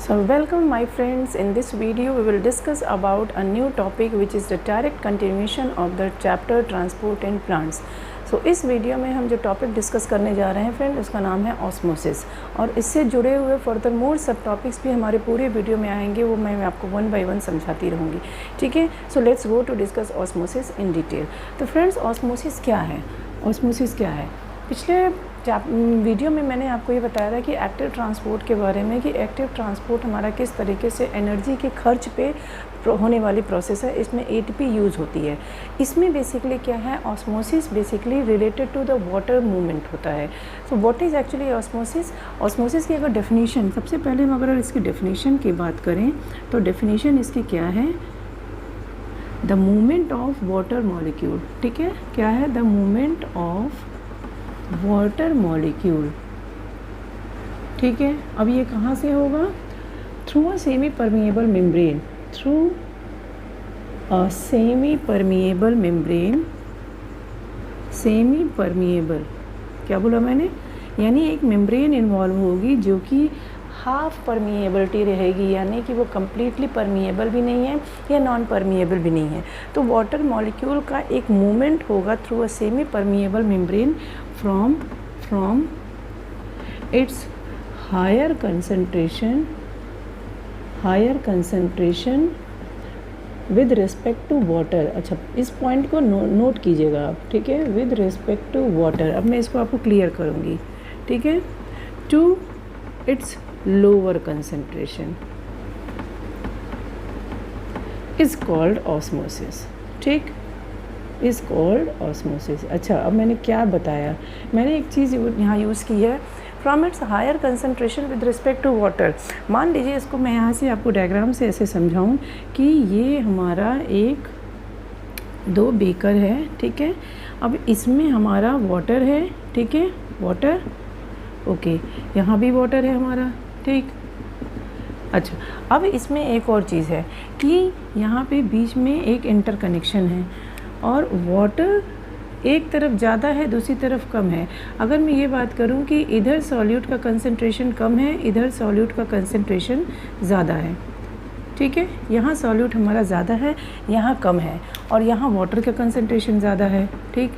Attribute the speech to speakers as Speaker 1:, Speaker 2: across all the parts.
Speaker 1: So welcome my friends, in this video we will discuss about a new topic which is the direct continuation of the chapter transport in plants. So इस video में हम जो topic discuss करने जा रहे हैं friend उसका नाम है ऑस्मोसिस, और इससे जुड़े हुए फर्दर मोर सब टॉपिक्स भी हमारे पूरे वीडियो में आएंगे, वो मैं आपको वन बाय वन समझाती रहूँगी। ठीक है, so let's go to discuss osmosis in detail. तो फ्रेंड्स ऑस्मोसिस क्या है? ऑस्मोसिस क्या है? पिछले वीडियो में मैंने आपको ये बताया था कि एक्टिव ट्रांसपोर्ट के बारे में, कि एक्टिव ट्रांसपोर्ट हमारा किस तरीके से एनर्जी के खर्च पे होने वाली प्रोसेस है। इसमें एटीपी यूज़ होती है। इसमें बेसिकली क्या है, osmosis basically related to the water movement होता है। So what is actually osmosis? Osmosis की अगर डेफिनेशन, सबसे पहले हम अगर इसकी डेफिनेशन की बात करें तो डेफिनेशन इसकी क्या है, the movement of water molecule. ठीक है, क्या है? The movement of water molecule. ठीक है, अब ये कहाँ से होगा? Through a semi permeable membrane, through a semi permeable membrane. Semi permeable क्या बोला मैंने? यानी एक मेम्ब्रेन इन्वॉल्व होगी जो कि हाफ परमिएबिलिटी रहेगी, यानी कि वो कम्प्लीटली परमिएबल भी नहीं है या नॉन परमिएबल भी नहीं है। तो वाटर मॉलिक्यूल का एक मूवमेंट होगा through a semi permeable membrane from its higher concentration with respect to water। अच्छा, इस पॉइंट को नोट कीजिएगा आप। ठीक है, with respect to water। अब मैं इसको आपको क्लियर करूँगी। ठीक है, to its lower concentration is called osmosis। ठीक, इज़ कॉल्ड ऑस्मोसिस। अच्छा, अब मैंने क्या बताया? मैंने एक चीज़ यहाँ यूज़ की है, from its higher concentration with respect to water. मान लीजिए इसको मैं यहाँ से आपको डायग्राम से ऐसे समझाऊँ कि ये हमारा एक दो बेकर है। ठीक है, अब इसमें हमारा वाटर है। ठीक है, वाटर, ओके, यहाँ भी वाटर है हमारा। ठीक, अच्छा, अब इसमें एक और चीज़ है कि यहाँ पे बीच में एक इंटरकनेक्शन है और वाटर एक तरफ ज़्यादा है, दूसरी तरफ कम है। अगर मैं ये बात करूँ कि इधर सॉल्यूट का कंसंट्रेशन कम है, इधर सॉल्यूट का कंसंट्रेशन ज़्यादा है। ठीक है, यहाँ सॉल्यूट हमारा ज़्यादा है, यहाँ कम है, और यहाँ वाटर का कंसंट्रेशन ज़्यादा है। ठीक,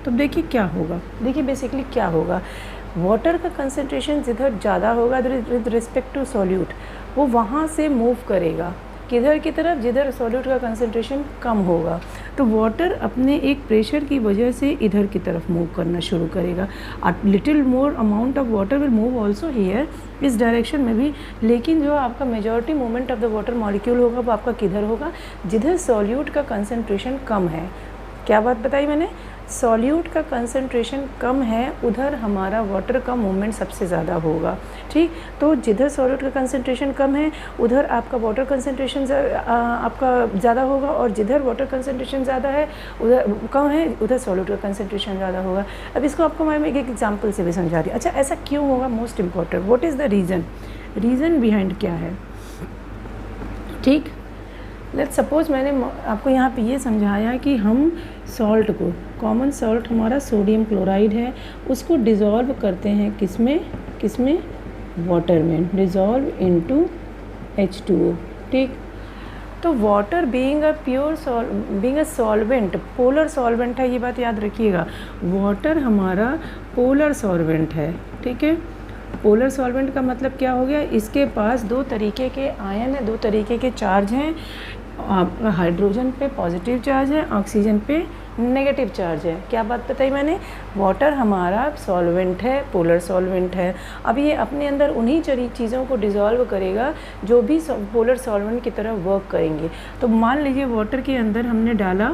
Speaker 1: तो देखिए क्या होगा। देखिए बेसिकली क्या होगा, वाटर का कंसंट्रेशन जिधर ज़्यादा होगा विद रिस्पेक्ट टू सॉल्यूट, वो वहाँ से मूव करेगा किधर की तरफ, जिधर सॉल्यूट का कंसंट्रेशन कम होगा। तो वाटर अपने एक प्रेशर की वजह से इधर की तरफ मूव करना शुरू करेगा। Little more amount of water will move also here, इस डायरेक्शन में भी, लेकिन जो आपका majority movement of the water molecule होगा वो आपका किधर होगा, जिधर सॉल्यूट का कंसंट्रेशन कम है। क्या बात बताई मैंने? सॉल्यूट का कंसंट्रेशन कम है, उधर हमारा वाटर का मूवमेंट सबसे ज़्यादा होगा। ठीक, तो जिधर सॉल्यूट का कंसंट्रेशन कम है उधर आपका वाटर कंसंट्रेशन आपका ज़्यादा होगा, और जिधर वाटर कंसंट्रेशन ज़्यादा है उधर कम है, उधर सॉल्यूट का कंसंट्रेशन ज़्यादा होगा। अब इसको आपको मैं एक एग्जांपल से भी समझा रही हूँ। अच्छा, ऐसा क्यों होगा? Most important, what is the reason behind क्या है? ठीक, लेट्स सपोज मैंने आपको यहाँ पे ये समझाया कि हम सॉल्ट को, कॉमन सॉल्ट हमारा सोडियम क्लोराइड है, उसको डिज़ोल्व करते हैं किसमें वाटर में, डिज़ोल्व इनटू H2O। ठीक, तो water being a solvent, polar solvent है, ये बात याद रखिएगा। वाटर हमारा पोलर सॉल्वेंट है। ठीक है, पोलर सॉल्वेंट का मतलब क्या हो गया, इसके पास दो तरीके के आयन है, दो तरीके के चार्ज हैं। आपका हाइड्रोजन पे पॉजिटिव चार्ज है, ऑक्सीजन पे नेगेटिव चार्ज है। क्या बात बताई मैंने? वाटर हमारा सॉल्वेंट है, पोलर सॉल्वेंट है। अब ये अपने अंदर उन्हीं चीज़ों को डिज़ोल्व करेगा जो भी पोलर सॉल्वेंट की तरह वर्क करेंगे। तो मान लीजिए वाटर के अंदर हमने डाला,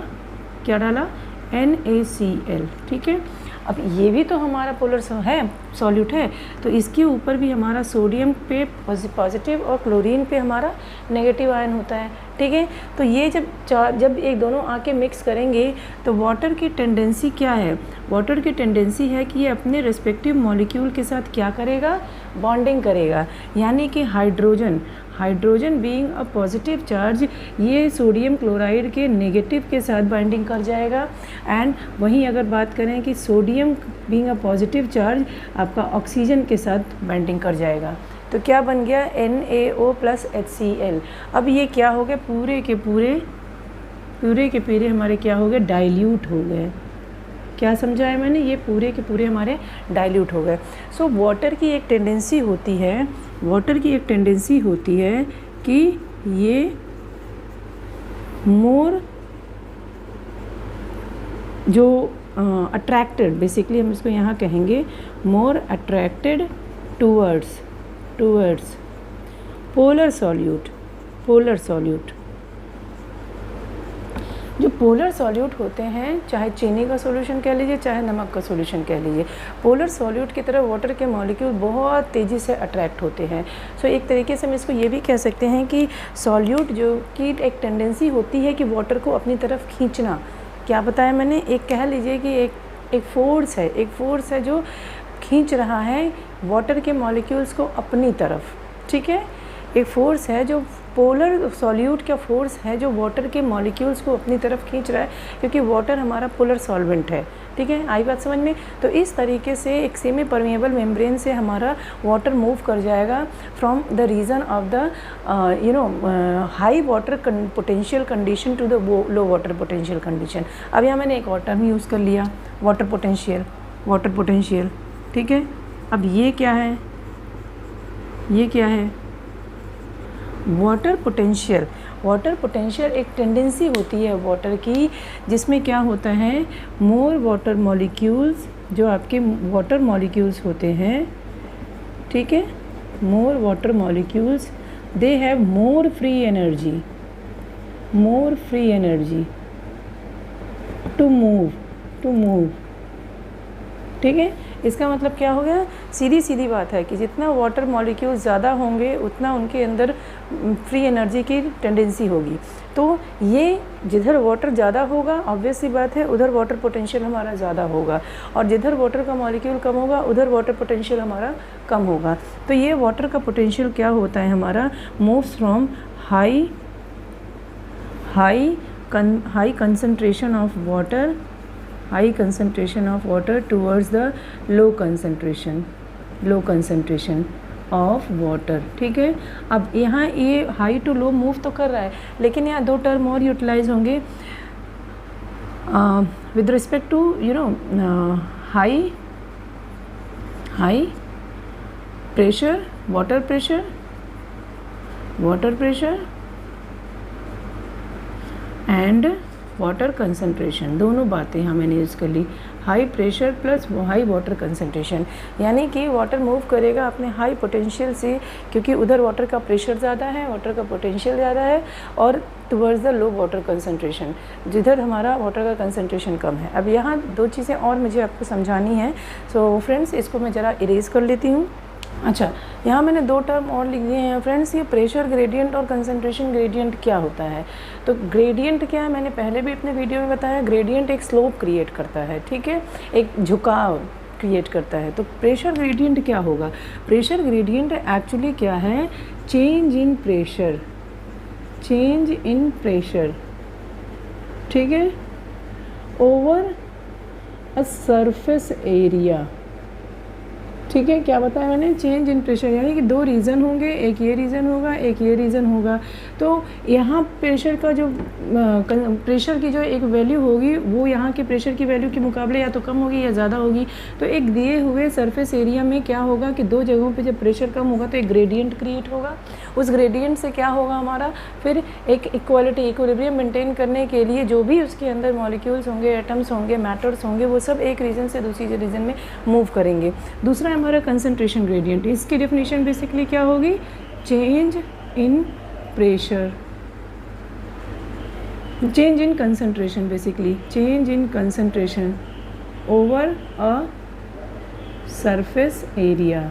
Speaker 1: क्या डाला? NaCl। ठीक है, अब ये भी तो हमारा पोलर है, सॉल्यूट है, तो इसके ऊपर भी हमारा सोडियम पे पॉजिटिव और क्लोरीन पे हमारा नेगेटिव आयन होता है। ठीक है, तो ये जब एक दोनों आके मिक्स करेंगे तो वाटर की टेंडेंसी क्या है? वाटर की टेंडेंसी है कि ये अपने रिस्पेक्टिव मॉलिक्यूल के साथ क्या करेगा? बॉन्डिंग करेगा। यानी कि hydrogen being a positive charge, ये सोडियम क्लोराइड के नेगेटिव के साथ बाइंडिंग कर जाएगा। एंड वहीं अगर बात करें कि sodium being a positive charge आपका ऑक्सीजन के साथ बाइंडिंग कर जाएगा। तो क्या बन गया NaO प्लस HCl। अब ये क्या हो गए, पूरे के पूरे हमारे क्या हो गए, डाइल्यूट हो गए। क्या समझाया मैंने, ये पूरे के पूरे हमारे डाइल्यूट हो गए। सो वाटर की एक टेंडेंसी होती है कि ये मोर जो अट्रैक्टेड, बेसिकली हम इसको यहाँ कहेंगे मोर अट्रैक्टेड टूवर्ड्स पोलर सॉल्यूट। जो पोलर सॉल्यूट होते हैं, चाहे चीनी का सॉल्यूशन कह लीजिए, चाहे नमक का सॉल्यूशन कह लीजिए, पोलर सॉल्यूट की तरह वाटर के मॉलिक्यूल बहुत तेज़ी से अट्रैक्ट होते हैं। सो एक तरीके से हम इसको ये भी कह सकते हैं कि सॉल्यूट जो की एक टेंडेंसी होती है कि वाटर को अपनी तरफ खींचना। क्या बताया मैंने, एक कह लीजिए कि एक फोर्स है जो खींच रहा है वाटर के मॉलिक्यूल्स को अपनी तरफ, ठीक है। एक फोर्स है जो पोलर सॉल्यूट का फोर्स है जो वाटर के मॉलिक्यूल्स को अपनी तरफ खींच रहा है, क्योंकि वाटर हमारा पोलर सॉल्वेंट है, ठीक है। आई बात समझ में। तो इस तरीके से एक सेमी परमिएबल मेम्ब्रेन से हमारा वाटर मूव कर जाएगा from the region of the high water potential condition to the low water potential condition. अब यहाँ मैंने एक और टर्म यूज़ कर लिया, वाटर पोटेंशियल, ठीक है। अब ये क्या है, वाटर पोटेंशियल एक टेंडेंसी होती है वाटर की, जिसमें क्या होता है, मोर वाटर मॉलिक्यूल्स, जो आपके वाटर मॉलिक्यूल्स होते हैं, ठीक है, more water molecules, they have more free energy to move, ठीक है। इसका मतलब क्या हो गया, सीधी बात है कि जितना वाटर मॉलिक्यूल ज़्यादा होंगे उतना उनके अंदर फ्री एनर्जी की टेंडेंसी होगी। तो ये जिधर वाटर ज़्यादा होगा, ऑब्वियस सी बात है, उधर वाटर पोटेंशियल हमारा ज़्यादा होगा, और जिधर वाटर का मॉलिक्यूल कम होगा उधर वाटर पोटेंशियल हमारा कम होगा। तो ये वाटर का पोटेंशियल क्या होता है हमारा, moves from high concentration of water towards the low concentration of water, ठीक है। अब यहाँ ये हाई टू लो मूव तो कर रहा है, लेकिन यहाँ दो टर्म और यूटिलाइज होंगे with respect to high pressure, water pressure and water concentration. दोनों बातें यहाँ मैंने यूज़ कर ली, high pressure plus high water concentration, यानी कि वाटर मूव करेगा अपने हाई पोटेंशियल से, क्योंकि उधर वाटर का प्रेशर ज़्यादा है, वाटर का पोटेंशियल ज़्यादा है, और towards the low water concentration, जिधर हमारा वाटर का कंसंट्रेशन कम है। अब यहाँ दो चीज़ें और मुझे आपको समझानी है। सो फ्रेंड्स, इसको मैं ज़रा इरेज कर लेती हूँ। अच्छा, यहाँ मैंने दो टर्म और लिख दिए हैं फ्रेंड्स। ये प्रेशर ग्रेडियंट और कंसंट्रेशन ग्रेडियंट क्या होता है। तो ग्रेडियंट क्या है, मैंने पहले भी अपने वीडियो में बताया, ग्रेडियंट एक स्लोप क्रिएट करता है, ठीक है, एक झुकाव क्रिएट करता है। तो प्रेशर ग्रेडियंट क्या होगा, प्रेशर ग्रेडियंट एक्चुअली क्या है, चेंज इन प्रेशर, ठीक है, ओवर अ सरफेस एरिया, ठीक है। क्या बताया मैंने, चेंज इन प्रेशर, यानी कि दो रीज़न होंगे, एक ये रीज़न होगा, एक ये रीज़न होगा। तो यहाँ प्रेशर का जो प्रेशर की जो एक वैल्यू होगी, वो यहाँ के प्रेशर की वैल्यू के मुकाबले या तो कम होगी या ज़्यादा होगी। तो एक दिए हुए सरफेस एरिया में क्या होगा कि दो जगहों पे जब प्रेशर कम होगा तो एक ग्रेडियंट क्रिएट होगा। उस ग्रेडियंट से क्या होगा हमारा, फिर एक इक्विलिब्रियम मेंटेन करने के लिए जो भी उसके अंदर मॉलिक्यूल्स होंगे, एटम्स होंगे, मैटर्स होंगे, वो सब एक रीजन से दूसरी रीजन में मूव करेंगे। दूसरा हमारा कंसंट्रेशन ग्रेडियंट, इसकी डेफिनेशन बेसिकली क्या होगी, change in pressure, change in concentration, basically change in concentration over a surface area.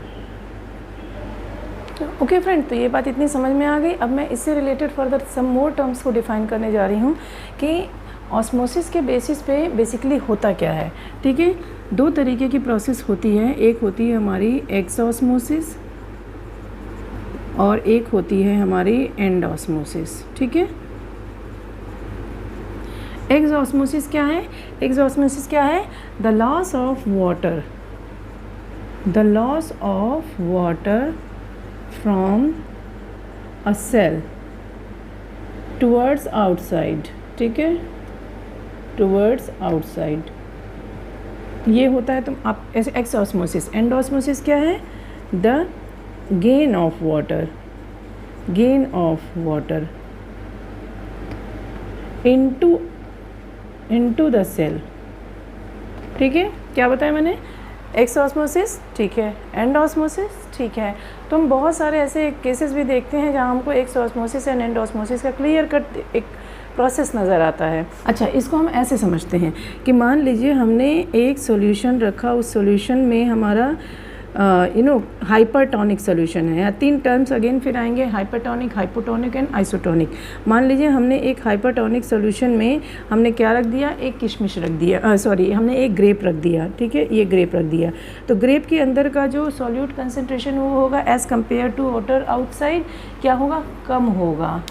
Speaker 1: Okay friend, तो ये बात इतनी समझ में आ गई। अब मैं इससे रिलेटेड फर्दर सम मोर टर्म्स को डिफाइन करने जा रही हूँ कि ऑस्मोसिस के बेसिस पे बेसिकली होता क्या है, ठीक है। दो तरीके की प्रोसेस होती है, एक होती है हमारी एक्सऑस्मोसिस और एक होती है हमारी एंडऑस्मोसिस, ठीक है। एक्सऑस्मोसिस क्या है, एक्सऑस्मोसिस क्या है, the loss of water from a cell towards outside, ठीक है, टूवर्ड्स आउटसाइड, ये होता है। तो आप ऐसे एक्सऑस्मोसिस। एंडोस्मोसिस क्या है? The gain of water, gain of water into the cell, ठीक है। क्या बताया मैंने? एक्सऑस्मोसिस, ठीक है, एंडोस्मोसिस, ठीक है। तो हम बहुत सारे ऐसे केसेस भी देखते हैं जहाँ हमको एक्सऑस्मोसिस एंड एंडोस्मोसिस का क्लियर कट एक प्रोसेस नज़र आता है। अच्छा, इसको हम ऐसे समझते हैं कि मान लीजिए हमने एक सॉल्यूशन रखा, उस सॉल्यूशन में हमारा हाइपरटोनिक सोल्यूशन है। या 3 टर्म्स अगेन फिर आएंगे, हाइपरटोनिक, हाइपोटोनिक एंड आइसोटोनिक। मान लीजिए हमने एक हाइपरटोनिक सोल्यूशन में हमने क्या रख दिया? एक किशमिश रख दिया, हमने एक ग्रेप रख दिया, ठीक है, ये ग्रेप रख दिया। तो ग्रेप के अंदर का जो सॉल्यूट कंसनट्रेशन वो होगा as compare to water outside, क्या होगा? कम होगा,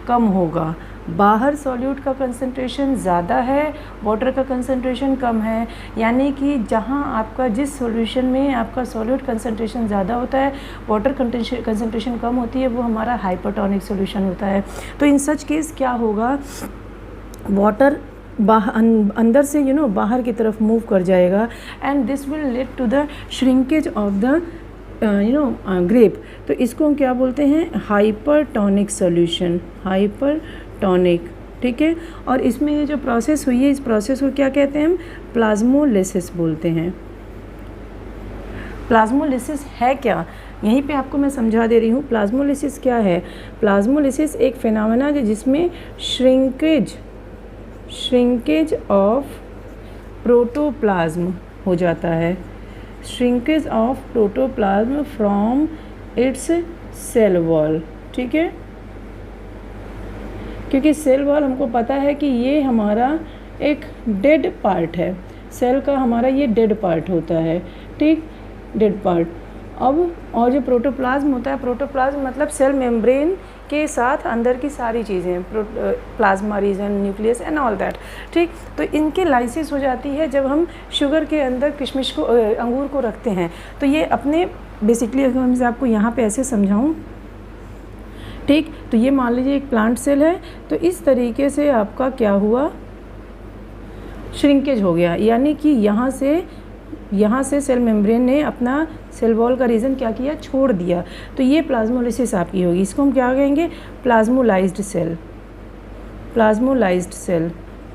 Speaker 1: कम होगा। बाहर सॉल्यूट का कंसंट्रेशन ज़्यादा है, वाटर का कंसंट्रेशन कम है। यानी कि जहाँ आपका जिस सॉल्यूशन में आपका सॉल्यूट कंसंट्रेशन ज़्यादा होता है, वाटर कंसंट्रेशन कम होती है, वो हमारा हाइपरटोनिक सॉल्यूशन होता है। तो इन सच केस क्या होगा? वाटर अंदर से बाहर की तरफ मूव कर जाएगा and this will lead to the shrinkage of the grape. तो इसको हम क्या बोलते हैं? हाइपरटोनिक सॉल्यूशन, हाइपरटोनिक, ठीक है। और इसमें ये जो प्रोसेस हुई है, इस प्रोसेस को क्या कहते हैं? हम प्लाज्मोलिसिस बोलते हैं। प्लाज्मोलिसिस है क्या? यहीं पे आपको मैं समझा दे रही हूँ। प्लाज्मोलिसिस क्या है? प्लाज्मोलिसिस एक फिनोमेना है जिसमें श्रिंकेज ऑफ प्रोटोप्लाज्म हो जाता है, shrinkage of protoplasm from its cell wall, ठीक है। क्योंकि सेल वॉल हमको पता है कि ये हमारा एक डेड पार्ट है, सेल का हमारा ये डेड पार्ट होता है, ठीक, डेड पार्ट। अब और जो प्रोटोप्लाज्म होता है, प्रोटोप्लाज्म मतलब सेल मेम्ब्रेन के साथ अंदर की सारी चीज़ें, plasma region, nucleus and all that, ठीक। तो इनके लाइसिस हो जाती है जब हम शुगर के अंदर किशमिश को, अंगूर को रखते हैं। तो ये अपने बेसिकली अगर मैं आपको यहाँ पे ऐसे समझाऊँ, ठीक, तो ये मान लीजिए एक प्लांट सेल है। तो इस तरीके से आपका क्या हुआ? श्रिंकेज हो गया, यानी कि यहाँ से सेल मेम्ब्रेन ने अपना सेल वॉल का रीजन क्या किया? छोड़ दिया। तो ये प्लाज्मोलिसिस आपकी होगी। इसको हम क्या कहेंगे? Plasmolysed cell, plasmolysed cell.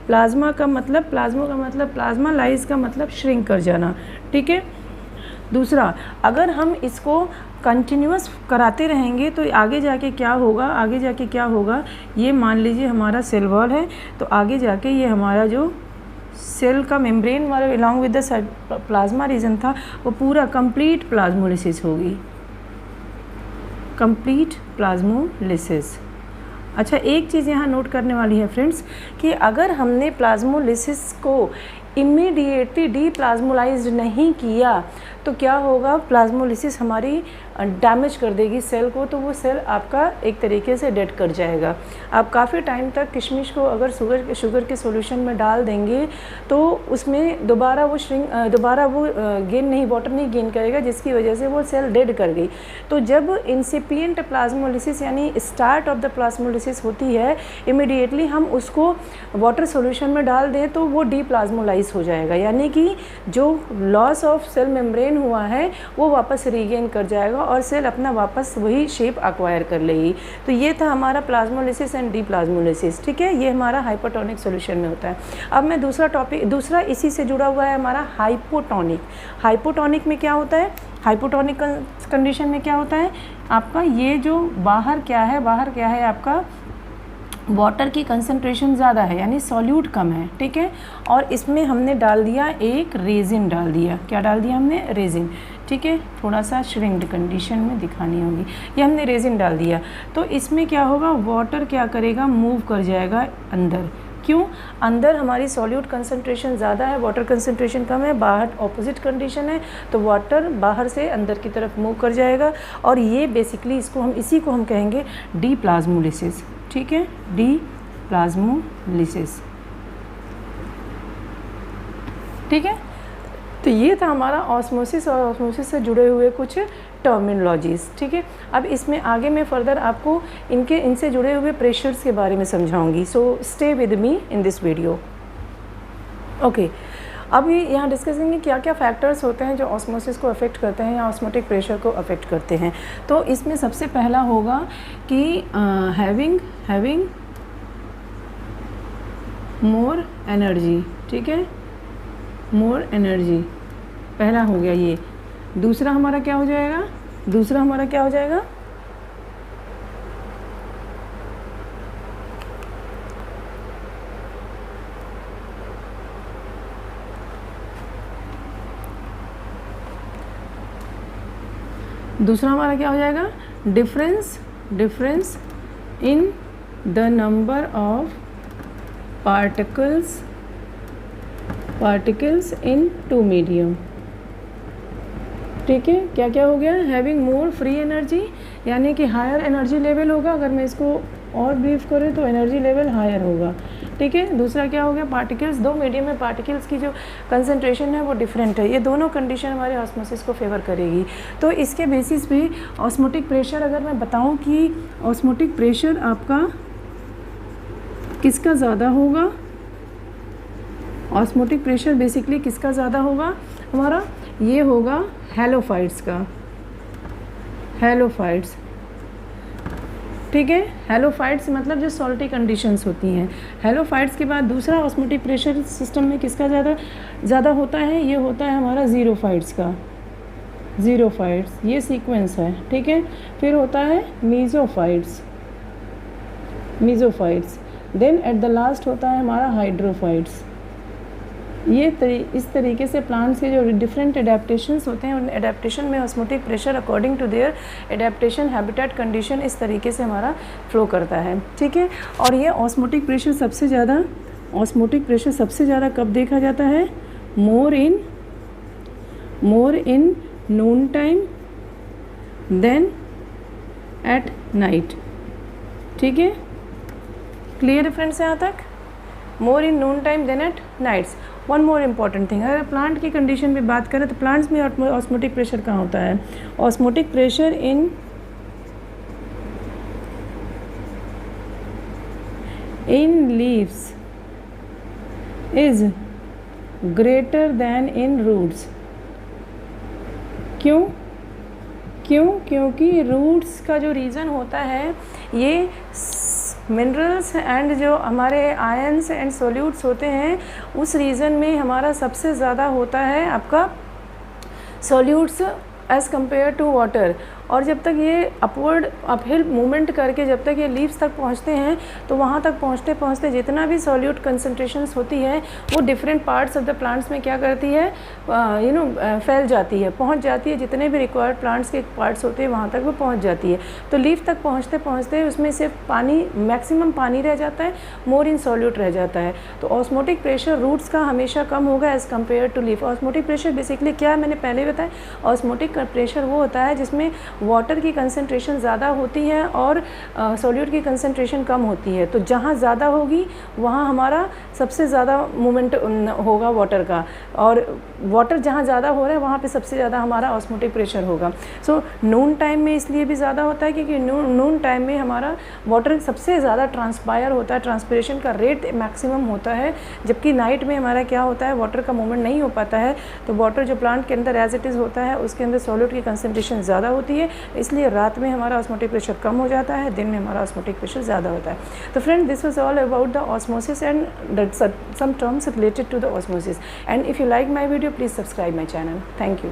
Speaker 1: Plasma का मतलब प्लाज्मालाइज का मतलब श्रिंक कर जाना, ठीक है। दूसरा, अगर हम इसको कंटिन्यूस कराते रहेंगे तो आगे जाके क्या होगा? ये मान लीजिए हमारा सेल वॉल है, तो आगे जाके ये हमारा जो सेल का मेम्ब्रेन वाला along with the plasma region था, वो पूरा कंप्लीट प्लाज्मोलिसिस होगी, कंप्लीट प्लाज्मोलिसिस। अच्छा, एक चीज़ यहाँ नोट करने वाली है फ्रेंड्स कि अगर हमने प्लाज्मोलिसिस को इमीडिएटली डीप्लाज्मोलाइज्ड नहीं किया तो क्या होगा? प्लाज्मोलिसिस हमारी डैमेज कर देगी सेल को, तो वो सेल आपका एक तरीके से डेड कर जाएगा। आप काफ़ी टाइम तक किशमिश को अगर शुगर के सॉल्यूशन में डाल देंगे तो उसमें दोबारा वो वाटर नहीं गेन करेगा, जिसकी वजह से वो सेल डेड कर गई। तो जब इंसिपिएंट प्लाज्मोलिसिस यानी स्टार्ट ऑफ द प्लाज्मोलिसिस होती है, इमीडिएटली हम उसको वाटर सॉल्यूशन में डाल दें तो वो डीप्लाज्मोलाइज हो जाएगा, यानी कि जो लॉस ऑफ सेल मेम्ब्रेन हुआ है वो वापस रीगेन कर जाएगा और सेल अपना वापस वही शेप एक्वायर कर लेगी। तो ये था हमारा प्लाज्मोलिसिस एंड डीप्लाज्मोलिसिस, ठीक है। ये हमारा हाइपोटोनिक सॉल्यूशन में होता है। अब मैं दूसरा इसी से जुड़ा हुआ है हमारा हाइपोटोनिक। हाइपोटोनिक में क्या होता है? हाइपोटोनिक कंडीशन में क्या होता है? आपका ये जो बाहर क्या है आपका वाटर की कंसंट्रेशन ज़्यादा है, यानी सॉल्यूट कम है, ठीक है। और इसमें हमने डाल दिया एक रेजिन डाल दिया। क्या डाल दिया हमने? रेजिन, ठीक है। थोड़ा सा श्रिंक्ड कंडीशन में दिखानी होगी। ये हमने रेजिन डाल दिया, तो इसमें क्या होगा? वाटर क्या करेगा? मूव कर जाएगा अंदर। क्यों? अंदर हमारी सॉल्यूट कंसंट्रेशन ज़्यादा है, वाटर कंसंट्रेशन कम है, बाहर ऑपोजिट कंडीशन है, तो वाटर बाहर से अंदर की तरफ मूव कर जाएगा। और ये बेसिकली इसी को हम कहेंगे डीप्लाज्मोलिसिस, ठीक है, डीप्लाज्मोलिसिस, ठीक है। तो तो ये था हमारा ऑस्मोसिस और ऑस्मोसिस से जुड़े हुए कुछ टर्मिनोलॉजीज़, ठीक है। अब इसमें आगे मैं फर्दर आपको इनसे जुड़े हुए प्रेशर्स के बारे में समझाऊंगी। So stay with me in this video. Okay, अभी यहाँ डिस्कस करेंगे क्या क्या फैक्टर्स होते हैं जो ऑस्मोसिस को अफेक्ट करते हैं या ऑस्मोटिक प्रेशर को अफेक्ट करते हैं। तो इसमें सबसे पहला होगा कि हैविंग मोर एनर्जी, ठीक है, मोर एनर्जी पहला हो गया ये। दूसरा हमारा क्या हो जाएगा, दूसरा हमारा क्या हो जाएगा, दूसरा हमारा क्या हो जाएगा, difference in the number of particles in two medium, ठीक है। क्या क्या हो गया, हैविंग मोर फ्री एनर्जी, यानी कि हायर एनर्जी लेवल होगा। अगर मैं इसको और ब्रीफ करें तो एनर्जी लेवल हायर होगा, ठीक है। दूसरा क्या हो गया, पार्टिकल्स, दो मीडियम में पार्टिकल्स की जो कंसंट्रेशन है वो डिफरेंट है। ये दोनों कंडीशन हमारे ऑस्मोसिस को फेवर करेगी। तो इसके बेसिस पे ऑस्मोटिक प्रेशर, अगर मैं बताऊं कि ऑस्मोटिक प्रेशर आपका किसका ज़्यादा होगा, ऑस्मोटिक प्रेशर बेसिकली किसका ज़्यादा होगा हमारा, ये होगा हैलोफाइट्स का, हैलोफाइट्स, ठीक है। हैलोफाइट्स मतलब जो सॉल्टी कंडीशंस होती हैं। हैलोफाइट्स के बाद दूसरा ऑस्मोटिक प्रेशर सिस्टम में किसका ज़्यादा होता है, ये होता है हमारा ज़ीरोफाइट्स का, ज़ीरोफाइट्स ये सीक्वेंस है, ठीक है। फिर होता है मीज़ोफाइट्स, देन एट द लास्ट होता है हमारा हाइड्रोफाइट्स। ये इस तरीके से प्लांट्स के जो डिफरेंट एडेप्टेशंस होते हैं, उन एडेप्टेशन में osmotic pressure according to their adaptation habitat condition इस तरीके से हमारा फ्लो करता है, ठीक है। और ये ऑस्मोटिक प्रेशर सबसे ज़्यादा कब देखा जाता है, more in noon time than at night, ठीक है। क्लियर है फ्रेंड्स यहाँ तक, more in noon time than at nights. One more important thing, अगर प्लांट की कंडीशन में बात करें तो प्लांट्स में ऑस्मोटिक प्रेशर कहाँ होता है, osmotic pressure in leaves is greater than in roots. क्योंकि रूट्स का जो रीज़न होता है, ये मिनरल्स एंड जो हमारे आयंस एंड सोल्यूट्स होते हैं, उस रीज़न में हमारा सबसे ज़्यादा होता है आपका solutes as compare to water. और जब तक ये अपहिल मूवमेंट करके जब तक ये लीव्स तक पहुंचते हैं, तो वहाँ तक पहुँचते जितना भी सॉल्यूट कंसंट्रेशंस होती है वो different parts of the plants में क्या करती है, फैल जाती है, पहुँच जाती है। जितने भी रिक्वायर्ड प्लांट्स के पार्ट्स होते हैं वहाँ तक वो पहुँच जाती है। तो लीव तक पहुँचते उसमें सिर्फ पानी, मैक्सिमम पानी रह जाता है, मोर इन सॉल्यूट रह जाता है। तो ऑस्मोटिक प्रेशर रूट्स का हमेशा कम होगा as compare to leaf. Osmotic pressure basically क्या है, मैंने पहले बताया, ऑस्मोटिक प्रेशर वो होता है जिसमें वाटर की कंसंट्रेशन ज़्यादा होती है और सॉल्यूट की कंसंट्रेशन कम होती है। तो जहाँ ज़्यादा होगी वहाँ हमारा सबसे ज़्यादा मूवमेंट होगा वाटर का, और वाटर जहाँ ज़्यादा हो रहा है वहाँ पे सबसे ज़्यादा हमारा ऑस्मोटिक प्रेशर होगा। सो नून टाइम में इसलिए भी ज़्यादा होता है क्योंकि नून टाइम में हमारा वाटर सबसे ज़्यादा ट्रांसपायर होता है, ट्रांसपिरेशन का रेट मैक्सिमम होता है। जबकि नाइट में हमारा क्या होता है, वाटर का मूवमेंट नहीं हो पाता है। तो वाटर जो प्लांट के अंदर एज इट इज़ होता है उसके अंदर सॉल्यूट की कंसंट्रेशन ज़्यादा होती है, इसलिए रात में हमारा ऑस्मोटिक प्रेशर कम हो जाता है, दिन में हमारा ऑस्मोटिक प्रेशर ज़्यादा होता है। तो friend, this was all about the osmosis and some terms related to the osmosis. And if you like my video, please subscribe my channel. Thank you.